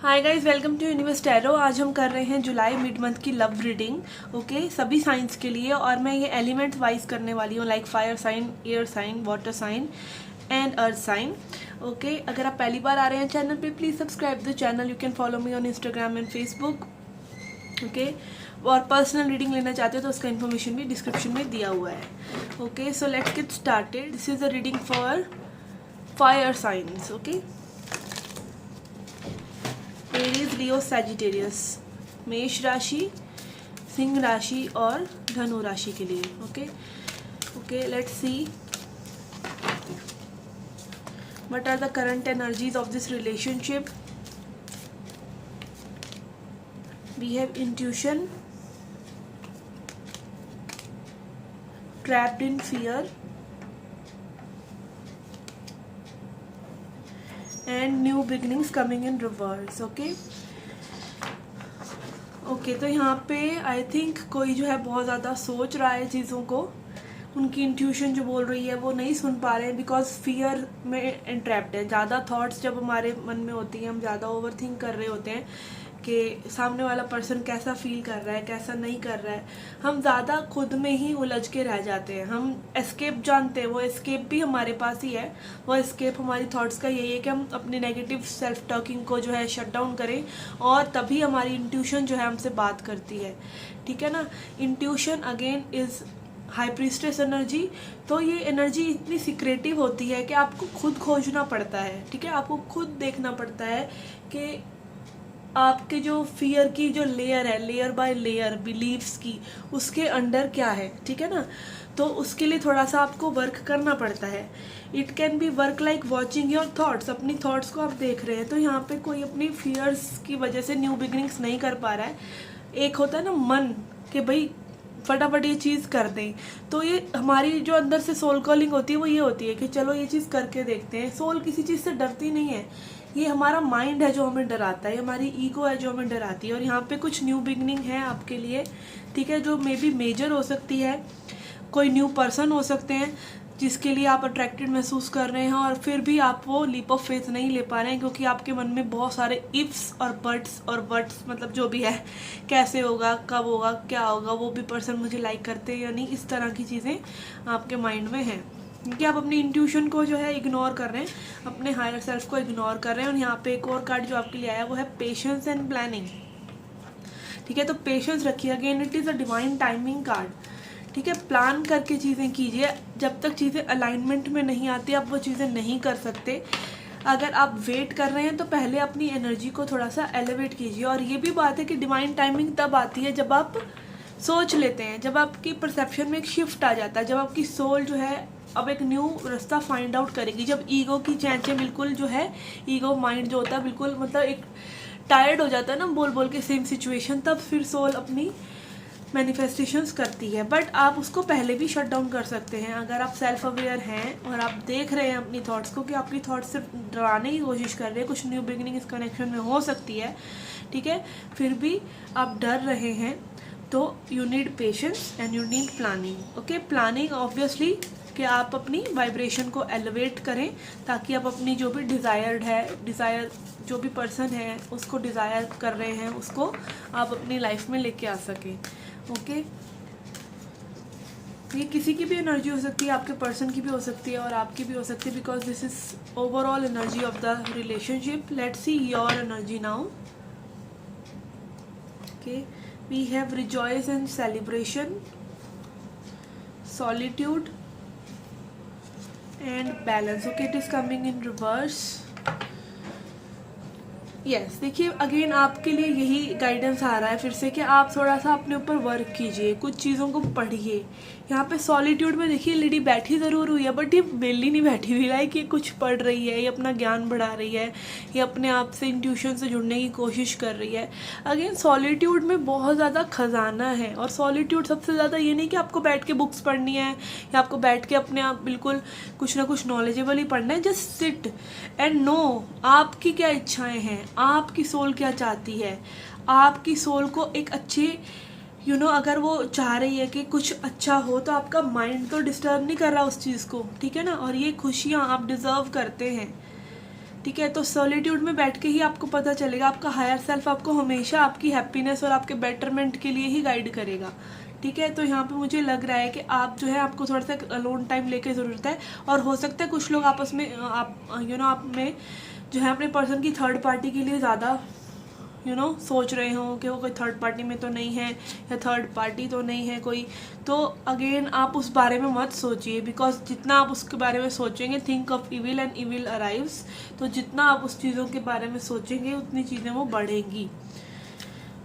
Hi guys, welcome to universe tarot. आज हम कर रहे हैं जुलाई मिड मंथ की लव रीडिंग। ओके, सभी साइंस के लिए, और मैं ये एलिमेंट वाइज करने वाली हूँ, like fire sign, air sign, water sign and earth sign. Okay, अगर आप पहली बार आ रहे हैं चैनल पे, please subscribe the channel. You can follow me on Instagram and Facebook. Okay, और पर्सनल रीडिंग लेना चाहते हो तो उसका इन्फॉर्मेशन भी डिस्क्रिप्शन में दिया हुआ है। Okay, so let's get started. This is a reading for fire science. Okay, Aries, Leo, Sagittarius, मेष राशि, सिंह राशि और धनु राशि के लिए। Okay, let's C what are the current energies of this relationship. We have intuition, trapped in fear and new beginnings coming in reverse. Okay, तो यहाँ पे आई थिंक कोई जो है बहुत ज़्यादा सोच रहा है चीज़ों को। उनकी इंट्यूशन जो बोल रही है वो नहीं सुन पा रहे हैं, बिकॉज फियर में एंट्रैप्ड है। ज़्यादा थॉट्स जब हमारे मन में होती हैं, हम ज़्यादा ओवर थिंक कर रहे होते हैं कि सामने वाला पर्सन कैसा फील कर रहा है, कैसा नहीं कर रहा है। हम ज़्यादा खुद में ही उलझ के रह जाते हैं। हम एस्केप जानते हैं, वो एस्केप भी हमारे पास ही है। वो एस्केप हमारी थॉट्स का यही है कि हम अपनी नेगेटिव सेल्फ टॉकिंग को जो है शट डाउन करें, और तभी हमारी इंट्यूशन जो है हमसे बात करती है। ठीक है ना। Intuition again is high priestess energy. तो ये एनर्जी इतनी सीक्रेटिव होती है कि आपको खुद खोजना पड़ता है। ठीक है, आपको खुद देखना पड़ता है कि आपके जो फियर की जो लेयर है, लेयर बाय लेयर बिलीव्स की, उसके अंडर क्या है। ठीक है ना। तो उसके लिए थोड़ा सा आपको वर्क करना पड़ता है। It can be work like watching your thoughts. अपनी थॉट्स को आप देख रहे हैं, तो यहाँ पे कोई अपनी फियर्स की वजह से न्यू बिगिनिंग्स नहीं कर पा रहा है। एक होता है ना मन कि भाई फटाफट ये चीज़ कर दें, तो ये हमारी जो अंदर से सोल कॉलिंग होती है वो ये होती है कि चलो ये चीज़ करके देखते हैं। सोल किसी चीज़ से डरती नहीं है, ये हमारा माइंड है जो हमें डराता है, हमारी ईगो है जो हमें डराती है। और यहाँ पे कुछ न्यू बिगनिंग है आपके लिए, ठीक है, जो मे बी मेजर हो सकती है। कोई न्यू पर्सन हो सकते हैं जिसके लिए आप अट्रैक्टेड महसूस कर रहे हैं, और फिर भी आप वो लीप ऑफ फेथ नहीं ले पा रहे हैं, क्योंकि आपके मन में बहुत सारे इफ्स और बट्स और वट्स, मतलब जो भी है, कैसे होगा, कब होगा, क्या होगा, वो भी पर्सन मुझे लाइक करते हैं या नहीं, इस तरह की चीज़ें आपके माइंड में हैं। क्योंकि आप अपनी इंट्यूशन को जो है इग्नोर कर रहे हैं, अपने हायर सेल्फ को इग्नोर कर रहे हैं। और यहाँ पे एक और कार्ड जो आपके लिए आया वो है पेशेंस एंड प्लानिंग। ठीक है, तो पेशेंस रखिए। Again it is a divine timing card. ठीक है, प्लान करके चीज़ें कीजिए। जब तक चीज़ें अलाइनमेंट में नहीं आती आप वो चीज़ें नहीं कर सकते। अगर आप वेट कर रहे हैं तो पहले अपनी एनर्जी को थोड़ा सा एलिवेट कीजिए। और ये भी बात है कि डिवाइन टाइमिंग तब आती है जब आप सोच लेते हैं, जब आपकी परसेप्शन में एक शिफ्ट आ जाता है, जब आपकी सोल जो है अब एक न्यू रास्ता फाइंड आउट करेगी। जब ईगो की चैंचे बिल्कुल जो है, ईगो माइंड जो होता है बिल्कुल, मतलब एक टायर्ड हो जाता है ना बोल बोल के सेम सिचुएशन, तब फिर सोल अपनी मैनिफेस्टेशंस करती है। बट आप उसको पहले भी शट डाउन कर सकते हैं। अगर आप सेल्फ अवेयर हैं और आप देख रहे हैं अपनी थॉट्स को कि आपकी थॉट्स सिर्फ डराने की कोशिश कर रहे हैं, कुछ न्यू बिगिनिंग इस कनेक्शन में हो सकती है, ठीक है, फिर भी आप डर रहे हैं, तो you need patience and you need planning. Okay, planning obviously कि आप अपनी वाइब्रेशन को एलिवेट करें, ताकि आप अपनी जो भी डिज़ायर जो भी पर्सन है उसको डिज़ायर कर रहे हैं, उसको आप अपनी लाइफ में लेके आ सकें। ओके, ये किसी की भी एनर्जी हो सकती है, आपके पर्सन की भी हो सकती है और आपकी भी हो सकती है, because this is overall energy of the relationship. Let's see your energy now. Okay, we have rejoice and celebration, solitude and balance. Okay, it is coming in reverse. Yes, देखिए अगेन आपके लिए यही गाइडेंस आ रहा है फिर से कि आप थोड़ा सा अपने ऊपर वर्क कीजिए, कुछ चीज़ों को पढ़िए। यहाँ पे सॉलिट्यूड में देखिए लेडी बैठी ज़रूर हुई है, बट ये बेली नहीं बैठी हुई है कि कुछ पढ़ रही है, ये अपना ज्ञान बढ़ा रही है, ये अपने आप से इंट्यूशन से जुड़ने की कोशिश कर रही है। अगेन सॉलिट्यूड में बहुत ज़्यादा खजाना है। और सॉलिट्यूड सबसे ज़्यादा ये नहीं कि आपको बैठ के बुक्स पढ़नी है या आपको बैठ के अपने आप बिल्कुल कुछ ना कुछ नॉलेजेबल ही पढ़ना है। जस्ट सिट एंड नो आपकी क्या इच्छाएं हैं, आपकी सोल क्या चाहती है। आपकी सोल को एक अच्छे अगर वो चाह रही है कि कुछ अच्छा हो, तो आपका माइंड तो डिस्टर्ब नहीं कर रहा उस चीज़ को, ठीक है ना। और ये खुशियाँ आप डिज़र्व करते हैं, ठीक है। तो सॉलिट्यूड में बैठ के ही आपको पता चलेगा, आपका हायर सेल्फ आपको हमेशा आपकी हैप्पीनेस और आपके बेटरमेंट के लिए ही गाइड करेगा, ठीक है। तो यहाँ पे मुझे लग रहा है कि आप जो है आपको थोड़ा सा अलोन टाइम लेके ज़रूरत है, और हो सकता है कुछ लोग आपस में आप आप में जो है अपने पर्सन की थर्ड पार्टी के लिए ज़्यादा सोच रहे हो कि वो कोई थर्ड पार्टी में तो नहीं है, या थर्ड पार्टी तो नहीं है कोई। तो अगेन आप उस बारे में मत सोचिए, बिकॉज जितना आप उसके बारे में सोचेंगे, think of evil and evil arrives, तो जितना आप उस चीज़ों के बारे में सोचेंगे उतनी चीज़ें वो बढ़ेंगी।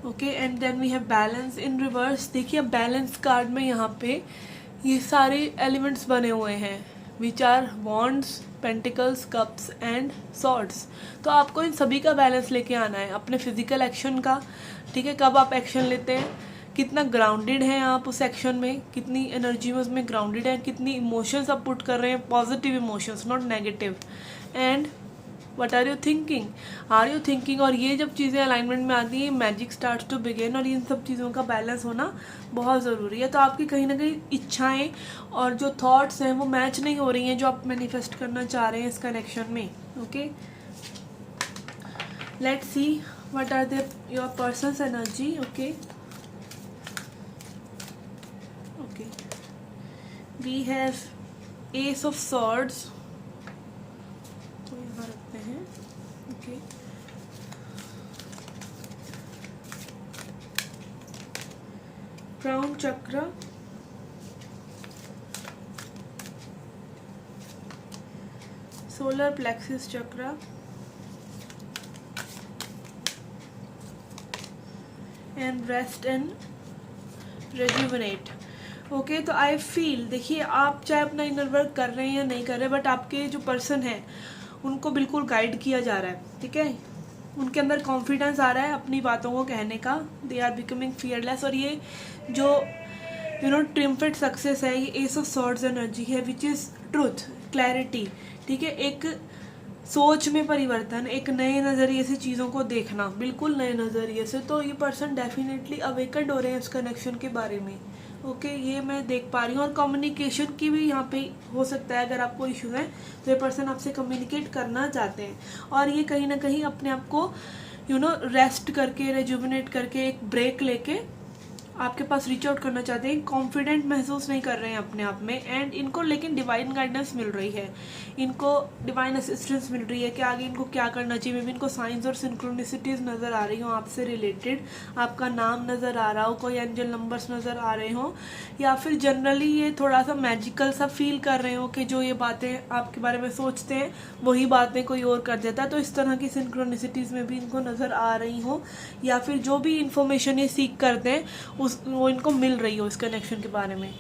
Okay, and then we have balance in reverse. देखिए बैलेंस कार्ड में यहाँ पे ये सारे एलिमेंट्स बने हुए हैं, which are wands, pentacles, cups and swords. तो आपको इन सभी का बैलेंस लेके आना है, अपने फिजिकल एक्शन का, ठीक है। कब आप एक्शन लेते हैं, कितना ग्राउंडेड हैं आप उस एक्शन में, कितनी एनर्जी में उसमें ग्राउंडेड है, कितनी इमोशंस आप पुट कर रहे हैं, positive emotions not negative, and what are you thinking, are you thinking. और ये जब चीज़ें अलाइनमेंट में आती हैं, मैजिक स्टार्ट्स टू बिगिन, और इन सब चीज़ों का बैलेंस होना बहुत ज़रूरी है। तो आपकी कहीं ना कहीं इच्छाएं और जो थॉट्स हैं वो मैच नहीं हो रही हैं जो आप मैनिफेस्ट करना चाह रहे हैं इस कनेक्शन में। Okay, let's see what are the your person's energy. Okay, we have ace of swords, तो यहाँ रखते हैं। Okay, crown chakra, solar plexus chakra, and rest and rejuvenate. Okay, तो आई फील, देखिए आप चाहे अपना इनर वर्क कर रहे हैं या नहीं कर रहे, बट आपके जो पर्सन है उनको बिल्कुल गाइड किया जा रहा है, ठीक है। उनके अंदर कॉन्फिडेंस आ रहा है अपनी बातों को कहने का, दे आर बिकमिंग फियरलेस। और ये जो ट्रिम्फेट सक्सेस है, ये एस ऑफ सॉर्ड्स एनर्जी है, विच इज़ ट्रूथ, क्लैरिटी, ठीक है। एक सोच में परिवर्तन, एक नए नज़रिए से चीज़ों को देखना, बिल्कुल नए नज़रिए से। तो ये पर्सन डेफिनेटली अवेकन्ड हो रहे हैं इस कनेक्शन के बारे में। ओके, ये मैं देख पा रही हूँ। और कम्युनिकेशन की भी यहाँ पे हो सकता है, अगर आपको इशू है तो ये पर्सन आपसे कम्युनिकेट करना चाहते हैं, और ये कहीं ना कहीं अपने आप को रेस्ट करके, रेजुविनेट करके, एक ब्रेक लेके आपके पास रीच आउट करना चाहते हैं। कॉन्फिडेंट महसूस नहीं कर रहे हैं अपने आप में, एंड इनको लेकिन डिवाइन गाइडेंस मिल रही है, इनको डिवाइन असिस्टेंस मिल रही है कि आगे इनको क्या करना चाहिए। मे बी इनको साइंस और सिंक्रोनिसिटीज़ नज़र आ रही हो आपसे रिलेटेड, आपका नाम नज़र आ रहा हो, कोई एंजल नंबर्स नज़र आ रहे हो, या फिर जनरली ये थोड़ा सा मैजिकल सा फील कर रहे हो कि जो ये बातें आपके बारे में सोचते हैं वही बातें कोई और कर देता है। तो इस तरह की सिंक्रोनिसिटीज़ में भी इनको नज़र आ रही हो, या फिर जो भी इंफॉर्मेशन ये सीख करते हैं वो इनको मिल रही हो इस कनेक्शन के बारे में।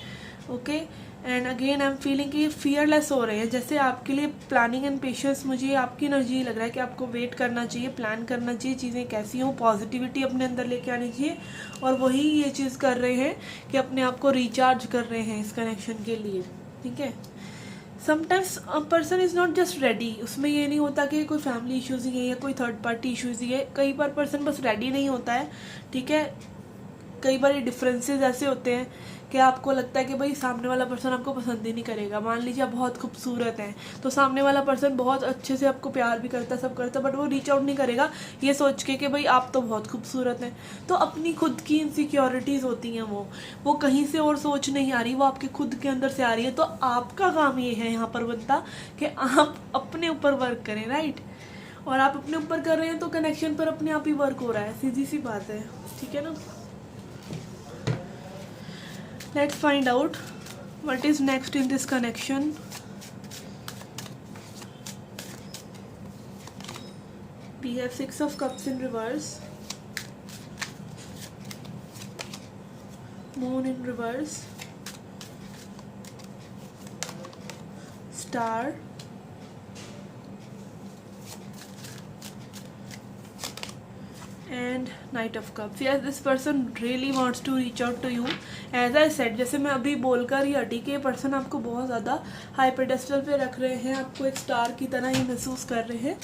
Okay, and again I am feeling कि ये फियरलेस हो रहे हैं, जैसे आपके लिए प्लानिंग एंड पेशेंस, मुझे आपकी एनर्जी लग रहा है कि आपको वेट करना चाहिए, प्लान करना चाहिए, चीज़ें कैसी हों, पॉजिटिविटी अपने अंदर लेके आनी चाहिए, और वही ये चीज़ कर रहे हैं कि अपने आप को रिचार्ज कर रहे हैं इस कनेक्शन के लिए, ठीक है। Sometimes person is not just ready, उसमें ये नहीं होता कि कोई फैमिली इशूज़ ही है या कोई थर्ड पार्टी इशूज़ ही है, कई बार पर्सन बस रेडी नहीं होता है, ठीक है। कई बार ये डिफरेंसेस ऐसे होते हैं कि आपको लगता है कि भाई सामने वाला पर्सन आपको पसंद ही नहीं करेगा। मान लीजिए आप बहुत खूबसूरत हैं, तो सामने वाला पर्सन बहुत अच्छे से आपको प्यार भी करता है, सब करता है, बट वो रीच आउट नहीं करेगा ये सोच के कि भाई आप तो बहुत खूबसूरत हैं। तो अपनी खुद की इनसिक्योरिटीज़ होती हैं, वो कहीं से और सोच नहीं आ रही, वो आपके खुद के अंदर से आ रही है। तो आपका काम ये है यहाँ पर बनता कि आप अपने ऊपर वर्क करें, राइट। और आप अपने ऊपर कर रहे हैं तो कनेक्शन पर अपने आप ही वर्क हो रहा है, सीधी सी बात है, ठीक है ना। Let's find out what is next in this connection. We have 6 of Cups in reverse, Moon in reverse, Star, and Knight of Cups. Yes, this person really wants to reach out to you. As I said, जैसे मैं अभी बोलकर ही हटी कि ये person आपको बहुत ज़्यादा हाई पेडेस्टल पे रख रहे हैं, आपको एक स्टार की तरह ही महसूस कर रहे हैं,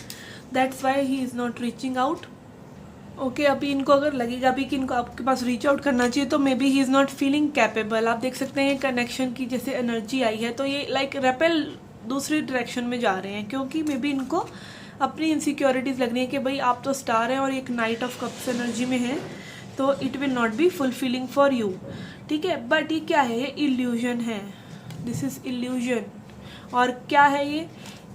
that's why he is not reaching out. Okay, अभी इनको अगर लगेगा भी कि इनको आपके पास रीच आउट करना चाहिए, तो may be he is not feeling capable. आप देख सकते हैं कनेक्शन की जैसे एनर्जी आई है, तो ये लाइक रेपेल दूसरी डायरेक्शन में जा रहे हैं, क्योंकि मे बी इनको अपनी इनसिक्योरिटीज़ लग रही है कि भाई आप तो स्टार हैं और एक नाइट ऑफ कप्स एनर्जी में है, तो it will not be fulfilling for you, ठीक है। बट ये क्या है, ये इल्यूजन है, दिस इज इल्यूजन। और क्या है ये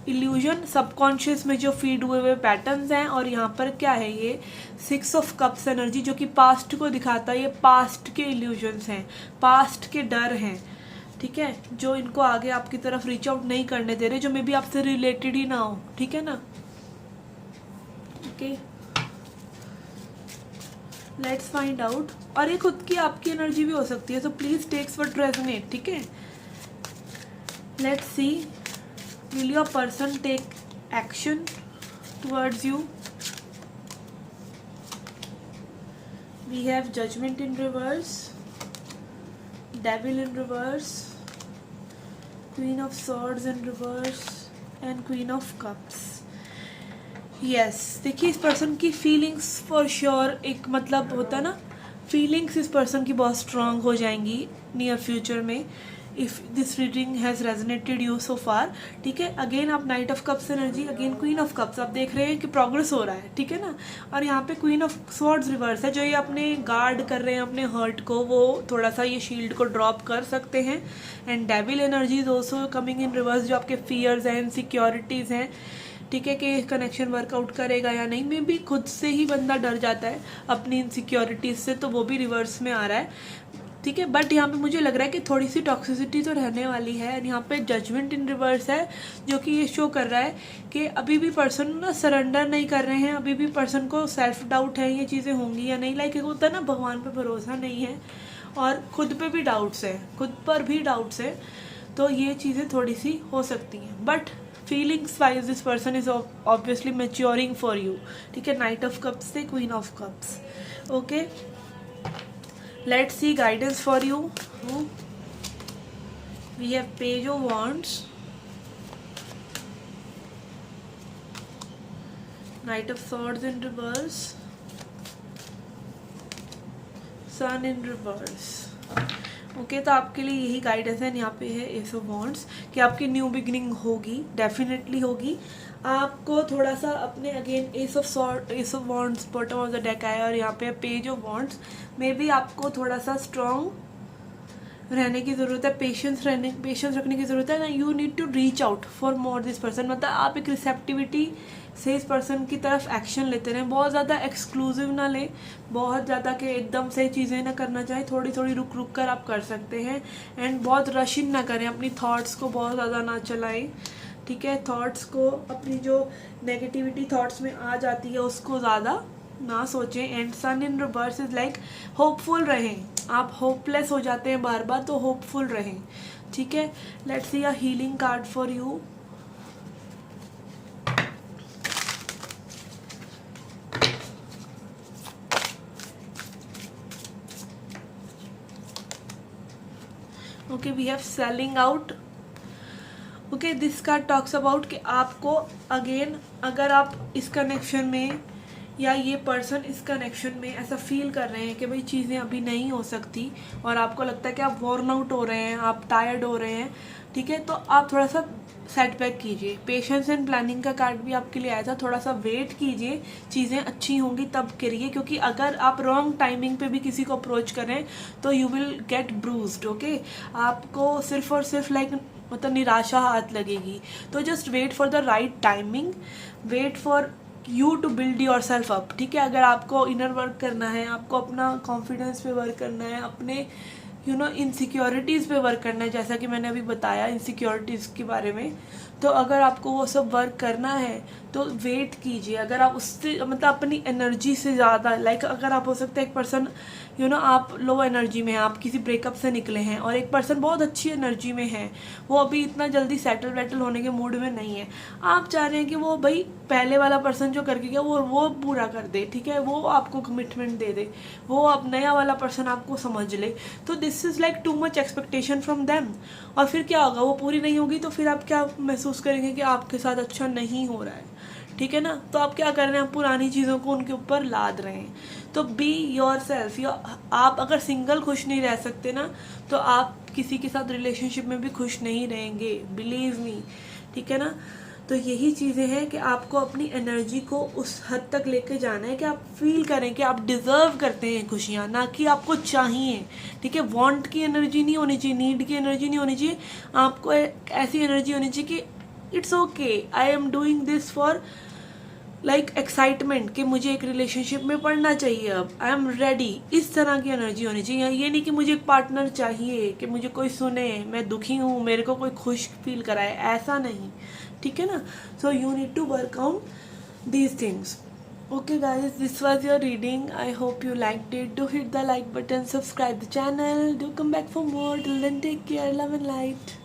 इल्यूजन, सबकॉन्शियस में जो फीड हुए हुए पैटर्न्स हैं। और यहाँ पर क्या है, ये 6 ऑफ कप्स एनर्जी जो कि पास्ट को दिखाता है, ये पास्ट के इल्यूजन्स हैं, पास्ट के डर हैं, ठीक है, जो इनको आगे आपकी तरफ रीच आउट नहीं करने दे रहे, जो मे बी आपसे रिलेटेड ही ना हो, ठीक है ना। Okay, let's find out. और ये खुद की आपकी एनर्जी भी हो सकती है, तो प्लीज टेक्स व्हाट रेजोनेट, ठीक है। Let's see, will your person take action towards you. We have judgement in reverse, devil in reverse, queen of swords in reverse and queen of cups. Yes, देखिए इस person की feelings for sure, एक मतलब होता है ना, feelings इस person की बहुत स्ट्रांग हो जाएंगी नियर फ्यूचर में, if this reading has resonated you so far, ठीक है। अगेन आप knight of cups energy, again queen of cups, आप देख रहे हैं कि प्रोग्रेस हो रहा है, ठीक है ना। और यहाँ पे क्वीन ऑफ स्वॉर्ड्स रिवर्स है, जो ये अपने गार्ड कर रहे हैं अपने हर्ट को, वो थोड़ा सा ये शील्ड को ड्रॉप कर सकते हैं। And devil energy is also coming in reverse, जो आपके फियर्स हैं, इनसिक्योरिटीज़ हैं, ठीक है, कि कनेक्शन वर्कआउट करेगा या नहीं, में भी खुद से ही बंदा डर जाता है अपनी इनसिक्योरिटीज से, तो वो भी रिवर्स में आ रहा है, ठीक है। बट यहाँ पे मुझे लग रहा है कि थोड़ी सी टॉक्सिसिटी तो रहने वाली है। एंड यहाँ पे जजमेंट इन रिवर्स है, जो कि ये शो कर रहा है कि अभी भी पर्सन ना सरेंडर नहीं कर रहे हैं, अभी भी पर्सन को सेल्फ डाउट है, ये चीज़ें होंगी या नहीं, लाइक होता है ना, भगवान पे भरोसा नहीं है और खुद पे भी डाउट्स है, खुद पर भी डाउट्स है, तो ये चीज़ें थोड़ी सी हो सकती हैं। But feelings wise this person is obviously maturing for you, ठीक है। नाइट ऑफ कप्स से queen of cups, okay. Let's see guidance for you. We have page of wands, knight of swords in reverse, sun in reverse, okay. तो आपके लिए यही guidance है। यहाँ पे है एस ऑफ वॉन्ड्स कि आपकी न्यू बिगिनिंग होगी, डेफिनेटली होगी। आपको थोड़ा सा अपने again S of wands bottom of the deck आया और यहाँ पे पेज ऑफ वॉन्ड्स में भी आपको थोड़ा सा स्ट्रॉन्ग रहने की ज़रूरत है, पेशेंस रखने की ज़रूरत है ना। You need to reach out for more this person, मतलब आप एक रिसेप्टिविटी से इस पर्सन की तरफ एक्शन लेते रहें, बहुत ज़्यादा एक्सक्लूसिव ना लें, बहुत ज़्यादा के एकदम से चीज़ें ना करना चाहें, थोड़ी थोड़ी रुक रुक कर आप कर सकते हैं। एंड बहुत रशिंग ना करें, अपनी थॉट्स को बहुत ज़्यादा ना चलाएं, ठीक है। थॉट्स को, अपनी जो नेगेटिविटी थॉट्स में आ जाती है उसको ज़्यादा ना सोचें। And sun in reverse is like hopeful रहें, आप होपलेस हो जाते हैं बार बार, तो होपफुल रहें, ठीक है। Let's see a healing card for you. Okay, we have selling out. Okay, this card talks about कि आपको अगेन, अगर आप इस कनेक्शन में या ये पर्सन इस कनेक्शन में ऐसा फील कर रहे हैं कि भाई चीज़ें अभी नहीं हो सकती और आपको लगता है कि आप वॉर्न आउट हो रहे हैं, आप टायर्ड हो रहे हैं, ठीक है, तो आप थोड़ा सा सेटबैक कीजिए। पेशेंस एंड प्लानिंग का कार्ड भी आपके लिए आया था, थोड़ा सा वेट कीजिए, चीज़ें अच्छी होंगी तब करिए, क्योंकि अगर आप रॉन्ग टाइमिंग पे भी किसी को अप्रोच करें तो you will get bruised, okay. आपको सिर्फ और सिर्फ लाइक मतलब निराशा हाथ लगेगी। तो just wait for the right timing, wait for you to build yourself up, ठीक है। अगर आपको इनर वर्क करना है, आपको अपना कॉन्फिडेंस पे वर्क करना है, अपने इनसिक्योरिटीज़ पे वर्क करना है, जैसा कि मैंने अभी बताया इनसिक्योरिटीज़ के बारे में, तो अगर आपको वो सब वर्क करना है तो वेट कीजिए। अगर आप उससे मतलब अपनी एनर्जी से ज़्यादा लाइक अगर आप हो सकता है एक पर्सन आप लो एनर्जी में हैं, आप किसी ब्रेकअप से निकले हैं और एक पर्सन बहुत अच्छी एनर्जी में है, वो अभी इतना जल्दी सेटल वेटल होने के मूड में नहीं है। आप चाह रहे हैं कि वो भाई पहले वाला पर्सन जो करके गया वो पूरा कर दे, ठीक है, वो आपको कमिटमेंट दे दे, वो अब नया वाला पर्सन आपको समझ ले। तो this is like too much expectation from them. और फिर क्या होगा, वो पूरी नहीं होगी तो फिर आप क्या महसूस करेंगे कि आपके साथ अच्छा नहीं हो रहा है, ठीक है ना। तो आप क्या कर रहे हैं, आप पुरानी चीज़ों को उनके ऊपर लाद रहे हैं। तो बी योर सेल्फ। आप अगर सिंगल खुश नहीं रह सकते ना, तो आप किसी के साथ रिलेशनशिप में भी खुश नहीं रहेंगे, बिलीव मी, ठीक है ना। तो यही चीज़ें हैं कि आपको अपनी एनर्जी को उस हद तक लेके जाना है कि आप फील करें कि आप डिज़र्व करते हैं खुशियाँ, ना कि आपको चाहिए। ठीक है, वांट की एनर्जी नहीं होनी चाहिए, नीड की एनर्जी नहीं होनी चाहिए। आपको ऐसी एनर्जी होनी चाहिए कि it's okay, I am doing this for like excitement, कि मुझे एक रिलेशनशिप में पढ़ना चाहिए, अब आई एम रेडी। इस तरह की एनर्जी होनी चाहिए। ये नहीं कि मुझे एक पार्टनर चाहिए, कि मुझे कोई सुने, मैं दुखी हूँ, मेरे को कोई खुश फील कराए, ऐसा नहीं। ठीक है ना। So you need to work on these things. Okay guys, this was your reading. I hope you liked it. Do hit the like button, subscribe the channel, do come back for more. Till then, take care, love and light.